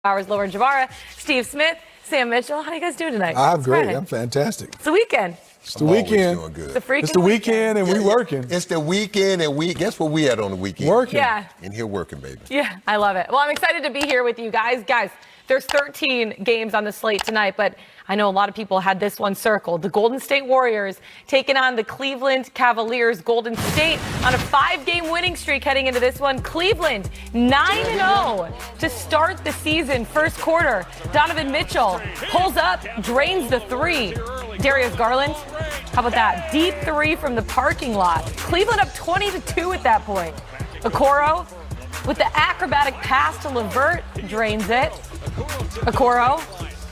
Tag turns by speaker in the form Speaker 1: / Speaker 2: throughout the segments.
Speaker 1: Hours, Laura Javara, Steve Smith, Sam Mitchell. How are you guys doing tonight?
Speaker 2: I'm great. I'm fantastic.
Speaker 1: It's the weekend.
Speaker 2: It's the weekend.
Speaker 3: Doing good.
Speaker 2: It's the weekend and we working.
Speaker 3: It's the weekend and guess what we at on the weekend?
Speaker 2: Working.
Speaker 1: Yeah.
Speaker 3: In here working, baby.
Speaker 1: Yeah, I love it. Well, I'm excited to be here with you guys. Guys, there's 13 games on the slate tonight, but I know a lot of people had this one circled. The Golden State Warriors taking on the Cleveland Cavaliers. Golden State on a 5-game winning streak heading into this one. Cleveland 9-0 to start the season. First quarter, Donovan Mitchell pulls up, drains the three. Darius Garland, how about that? Deep three from the parking lot. Cleveland up 20-2 at that point. Okoro with the acrobatic pass to LeVert, drains it. Okoro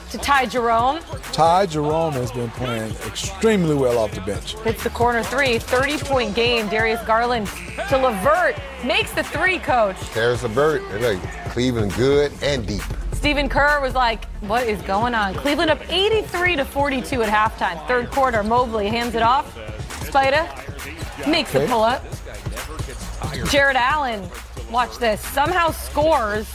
Speaker 1: to Ty Jerome.
Speaker 2: Ty Jerome has been playing extremely well off the bench.
Speaker 1: Hits the corner three, 30-point game. Darius Garland to LeVert, makes the three, coach.
Speaker 3: There's LeVert. They're like Cleveland good and deep.
Speaker 1: Stephen Kerr was like, what is going on? Cleveland up 83-42 at halftime. Third quarter, Mobley hands it off. Spida makes the pull-up. Jared Allen, watch this, somehow scores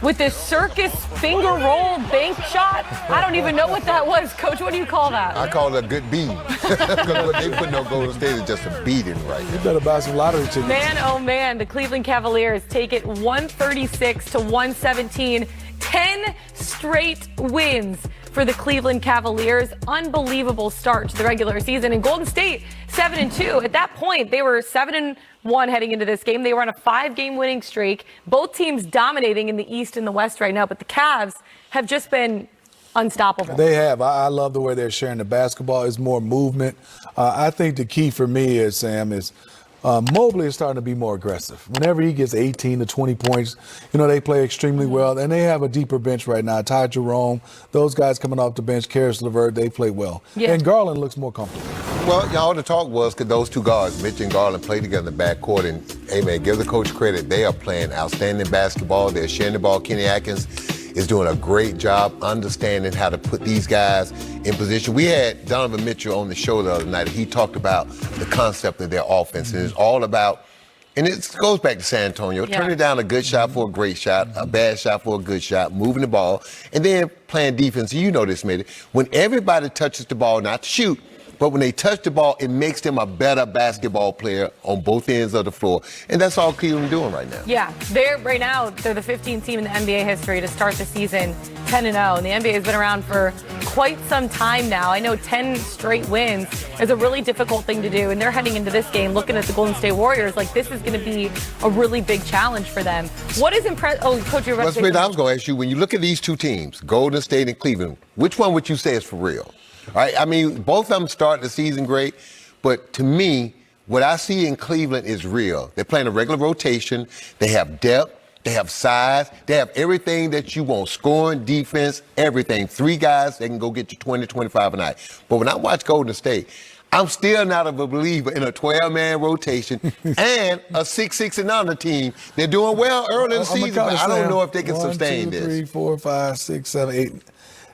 Speaker 1: with this circus finger roll bank shot. I don't even know what that was. Coach, what do you call that?
Speaker 3: I call it a good beat. Because what they put on Golden State is just a beating right
Speaker 2: You
Speaker 3: now.
Speaker 2: better buy some lottery tickets.
Speaker 1: Man, oh man, the Cleveland Cavaliers take it 136-117. 10 straight wins for the Cleveland Cavaliers. Unbelievable start to the regular season. And Golden State, 7-2. At that point, they were 7-1 heading into this game. They were on a 5-game winning streak. Both teams dominating in the East and the West right now. But the Cavs have just been unstoppable.
Speaker 2: They have. I love the way they're sharing the basketball. It's more movement. I think the key for me is, Sam, is Mobley is starting to be more aggressive. Whenever he gets 18 to 20 points, they play extremely well. And they have a deeper bench right now. Ty Jerome, those guys coming off the bench, Karis LeVert, they play well.
Speaker 1: Yeah.
Speaker 2: And Garland looks more comfortable.
Speaker 3: Well, y'all, the talk was could those two guards, Mitch and Garland, play together in the backcourt. And, hey, man, give the coach credit. They are playing outstanding basketball. They're sharing the ball. Kenny Atkins is doing a great job understanding how to put these guys in position. We had Donovan Mitchell on the show the other night. He talked about the concept of their offense. And it's all about, and it goes back to San Antonio, turning down a good shot for a great shot, a bad shot for a good shot, moving the ball, and then playing defense. You know this, Mitty. When everybody touches the ball, not to shoot, but when they touch the ball, it makes them a better basketball player on both ends of the floor. And that's all Cleveland doing right now.
Speaker 1: Yeah, they're the 15th team in the NBA history to start the season 10-0. And the NBA has been around for quite some time now. I know 10 straight wins is a really difficult thing to do. And they're heading into this game looking at the Golden State Warriors like this is going to be a really big challenge for them. What is impressive? Oh, Coach, you're about to say
Speaker 3: I was going to ask you, when you look at these two teams, Golden State and Cleveland, which one would you say is for real? All right, I mean, both of them started the season great, but to me, what I see in Cleveland is real. They're playing a regular rotation. They have depth. They have size. They have everything that you want, scoring, defense, everything. 3 guys, they can go get you 20, 25 a night. But when I watch Golden State, I'm still not a believer in a 12-man rotation and a 6-6-0 team. They're doing well early in the season, but I don't know if they can sustain this.
Speaker 2: 1, 2, 3, 4, 5, 6, 7, 8.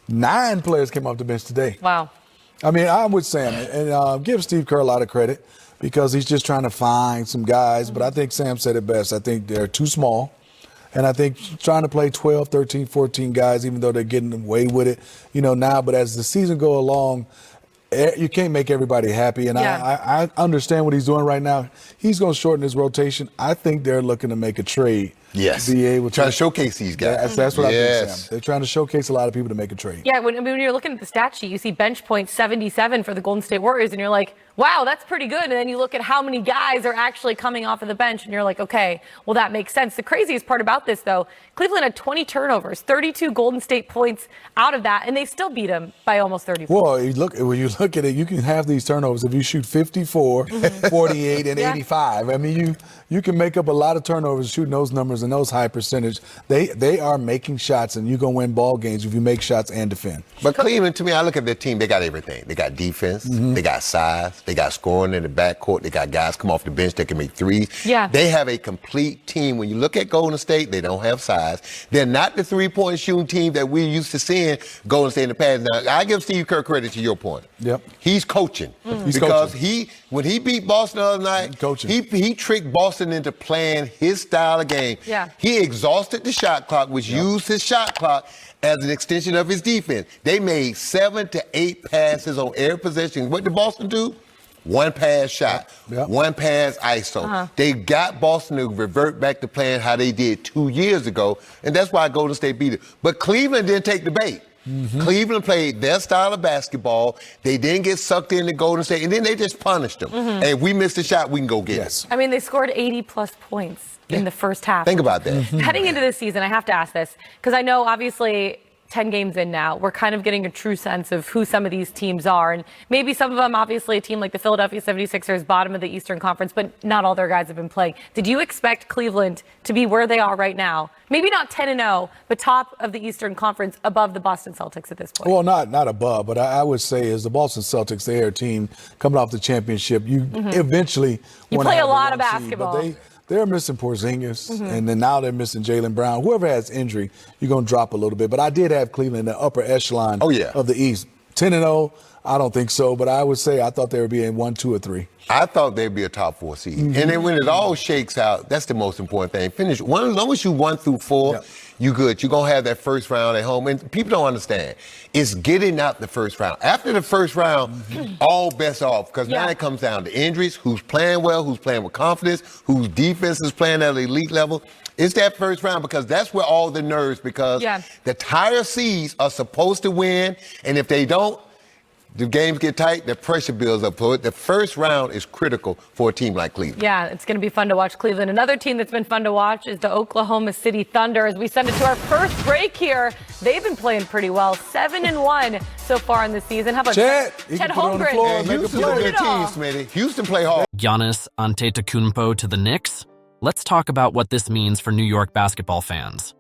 Speaker 2: 9 players came off the bench today.
Speaker 1: Wow.
Speaker 2: I mean, I'm with Sam, and give Steve Kerr a lot of credit because he's just trying to find some guys. But I think Sam said it best. I think they're too small. And I think trying to play 12, 13, 14 guys, even though they're getting away with it, now. But as the season go along, you can't make everybody happy. And I understand what he's doing right now. He's going to shorten his rotation. I think they're looking to make a trade.
Speaker 3: Yes.
Speaker 2: Be able to
Speaker 3: try to showcase these guys.
Speaker 2: That's what I think, Sam. They're trying to showcase a lot of people to make a trade.
Speaker 1: Yeah, when you're looking at the stat sheet, you see bench points 77 for the Golden State Warriors, and you're like, wow, that's pretty good. And then you look at how many guys are actually coming off of the bench, and you're like, okay, well, that makes sense. The craziest part about this, though, Cleveland had 20 turnovers, 32 Golden State points out of that, and they still beat them by almost 30 points.
Speaker 2: Well, when you look at it, you can have these turnovers if you shoot 54, 48, and 85. I mean, you can make up a lot of turnovers shooting those numbers and those high percentage. They are making shots, and you're going to win ball games if you make shots and defend.
Speaker 3: But Cleveland, to me, I look at their team, they got everything. They got defense, they got size, They got scoring in the backcourt. They got guys come off the bench that can make threes.
Speaker 1: Yeah.
Speaker 3: They have a complete team. When you look at Golden State, they don't have size. They're not the three-point shooting team that we're used to seeing Golden State in the past. Now, I give Steve Kerr credit to your point.
Speaker 2: Yep.
Speaker 3: He's coaching.
Speaker 2: He's
Speaker 3: because
Speaker 2: coaching.
Speaker 3: when he beat Boston the other night, he tricked Boston into playing his style of game.
Speaker 1: Yeah.
Speaker 3: He exhausted the shot clock, which used his shot clock as an extension of his defense. They made 7 to 8 passes on every possession. What did Boston do? One pass shot, one pass ISO. They got Boston to revert back to playing how they did 2 years ago, and that's why Golden State beat it. But Cleveland didn't take the bait. Cleveland played their style of basketball. They didn't get sucked into Golden State, and then they just punished them. Hey, if we missed a shot, we can go get it.
Speaker 1: I mean, they scored 80-plus points in the first half.
Speaker 3: Think about that.
Speaker 1: Heading into this season, I have to ask this, because I know, obviously, 10 games in now, we're kind of getting a true sense of who some of these teams are. And maybe some of them, obviously, a team like the Philadelphia 76ers, bottom of the Eastern Conference, but not all their guys have been playing. Did you expect Cleveland to be where they are right now? Maybe not 10-0, but top of the Eastern Conference above the Boston Celtics at this point?
Speaker 2: Well, not above, but I would say as the Boston Celtics, they're a team coming off the championship. You eventually
Speaker 1: you
Speaker 2: want to
Speaker 1: play
Speaker 2: have
Speaker 1: a lot of
Speaker 2: one seed,
Speaker 1: basketball.
Speaker 2: but they're missing Porzingis, and then now they're missing Jaylen Brown. Whoever has injury, you're going to drop a little bit. But I did have Cleveland in the upper echelon of the East. 10-0, I don't think so, but I would say I thought they would be in 1, 2, or 3.
Speaker 3: I thought they'd be a top 4 seed. And then when it all shakes out, that's the most important thing. Finish. As long as you 1 through 4, you good. You're going to have that first round at home. And people don't understand. It's getting out the first round. After the first round, all bets off. Because now it comes down to injuries, who's playing well, who's playing with confidence, whose defense is playing at an elite level. It's that first round because that's where all the nerves, because the higher seeds are supposed to win. And if they don't, the games get tight, the pressure builds up. So the first round is critical for a team like Cleveland.
Speaker 1: Yeah, it's going to be fun to watch Cleveland. Another team that's been fun to watch is the Oklahoma City Thunder. As we send it to our first break here, they've been playing pretty well. 7-1 so far in the season. How about Chet Holmgren?
Speaker 3: Houston's a good team, Smitty. Houston play hard.
Speaker 4: Giannis Antetokounmpo to the Knicks? Let's talk about what this means for New York basketball fans.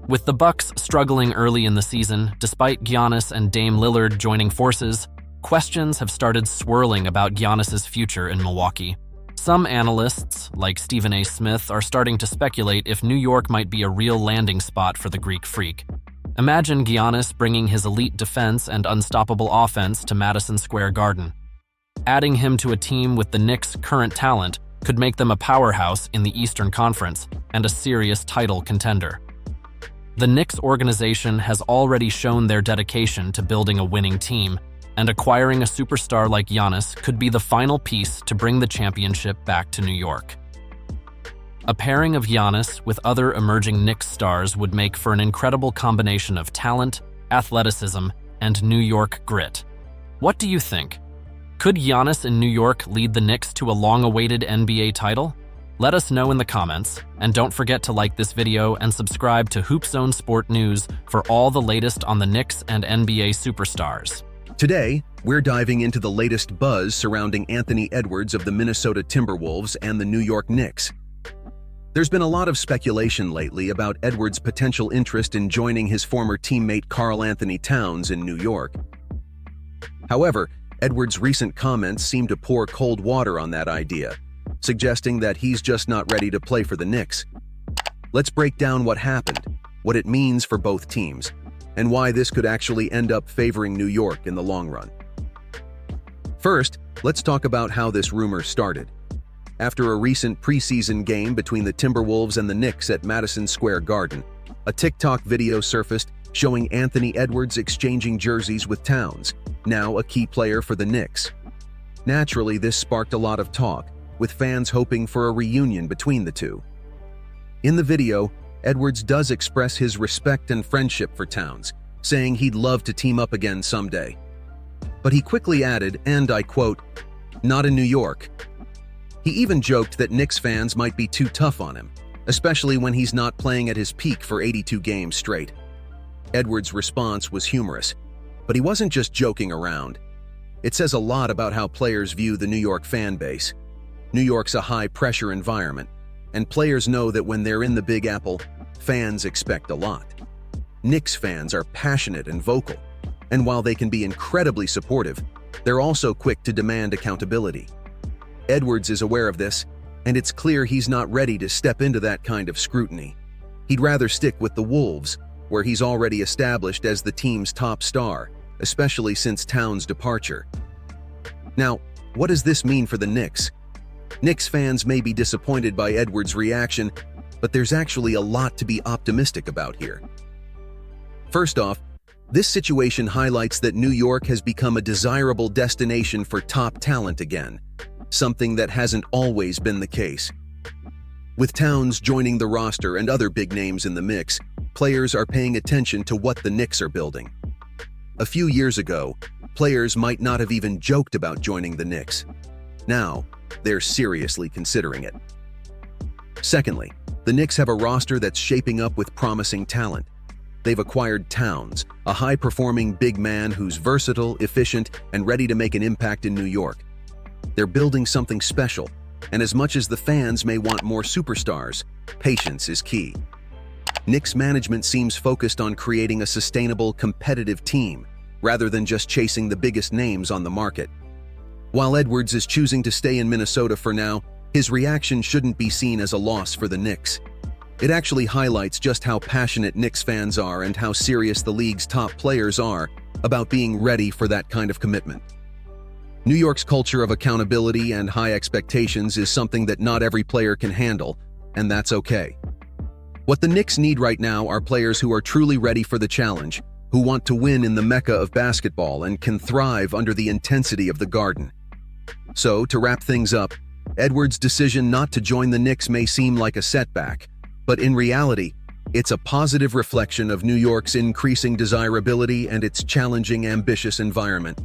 Speaker 4: With the Bucks struggling early in the season, despite Giannis and Dame Lillard joining forces, questions have started swirling about Giannis's future in Milwaukee. Some analysts, like Stephen A. Smith, are starting to speculate if New York might be a real landing spot for the Greek Freak. Imagine Giannis bringing his elite defense and unstoppable offense to Madison Square Garden. Adding him to a team with the Knicks' current talent could make them a powerhouse in the Eastern Conference and a serious title contender. The Knicks organization has already shown their dedication to building a winning team, and acquiring a superstar like Giannis could be the final piece to bring the championship back to New York. A pairing of Giannis with other emerging Knicks stars would make for an incredible combination of talent, athleticism, and New York grit. What do you think? Could Giannis in New York lead the Knicks to a long-awaited NBA title? Let us know in the comments, and don't forget to like this video and subscribe to HoopZone Sport News for all the latest on the Knicks and NBA superstars.
Speaker 5: Today, we're diving into the latest buzz surrounding Anthony Edwards of the Minnesota Timberwolves and the New York Knicks. There's been a lot of speculation lately about Edwards' potential interest in joining his former teammate Karl Anthony Towns in New York. However, Edwards' recent comments seem to pour cold water on that idea, suggesting that he's just not ready to play for the Knicks. Let's break down what happened, what it means for both teams, and why this could actually end up favoring New York in the long run. First, let's talk about how this rumor started. After a recent preseason game between the Timberwolves and the Knicks at Madison Square Garden, a TikTok video surfaced showing Anthony Edwards exchanging jerseys with Towns, now a key player for the Knicks. Naturally, this sparked a lot of talk, with fans hoping for a reunion between the two. In the video, Edwards does express his respect and friendship for Towns, saying he'd love to team up again someday. But he quickly added, and I quote, "Not in New York." He even joked that Knicks fans might be too tough on him, especially when he's not playing at his peak for 82 games straight. Edwards' response was humorous, but he wasn't just joking around. It says a lot about how players view the New York fan base. New York's a high-pressure environment, and players know that when they're in the Big Apple, fans expect a lot. Knicks fans are passionate and vocal, and while they can be incredibly supportive, they're also quick to demand accountability. Edwards is aware of this, and it's clear he's not ready to step into that kind of scrutiny. He'd rather stick with the Wolves, where he's already established as the team's top star, especially since Towns' departure. Now, what does this mean for the Knicks? Knicks fans may be disappointed by Edwards' reaction, but there's actually a lot to be optimistic about here. First off, this situation highlights that New York has become a desirable destination for top talent again, something that hasn't always been the case. With Towns joining the roster and other big names in the mix, players are paying attention to what the Knicks are building. A few years ago, players might not have even joked about joining the Knicks. Now, they're seriously considering it. Secondly, the Knicks have a roster that's shaping up with promising talent. They've acquired Towns, a high-performing big man who's versatile, efficient, and ready to make an impact in New York. They're building something special, and as much as the fans may want more superstars, patience is key. Knicks management seems focused on creating a sustainable, competitive team, rather than just chasing the biggest names on the market. While Edwards is choosing to stay in Minnesota for now, his reaction shouldn't be seen as a loss for the Knicks. It actually highlights just how passionate Knicks fans are and how serious the league's top players are about being ready for that kind of commitment. New York's culture of accountability and high expectations is something that not every player can handle, and that's okay. What the Knicks need right now are players who are truly ready for the challenge, who want to win in the mecca of basketball and can thrive under the intensity of the Garden. So, to wrap things up, Edwards' decision not to join the Knicks may seem like a setback, but in reality, it's a positive reflection of New York's increasing desirability and its challenging, ambitious environment.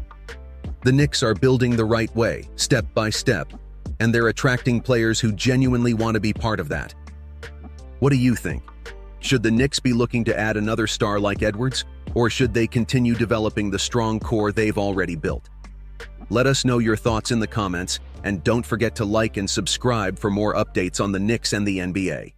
Speaker 5: The Knicks are building the right way, step by step, and they're attracting players who genuinely want to be part of that. What do you think? Should the Knicks be looking to add another star like Edwards, or should they continue developing the strong core they've already built? Let us know your thoughts in the comments, and don't forget to like and subscribe for more updates on the Knicks and the NBA.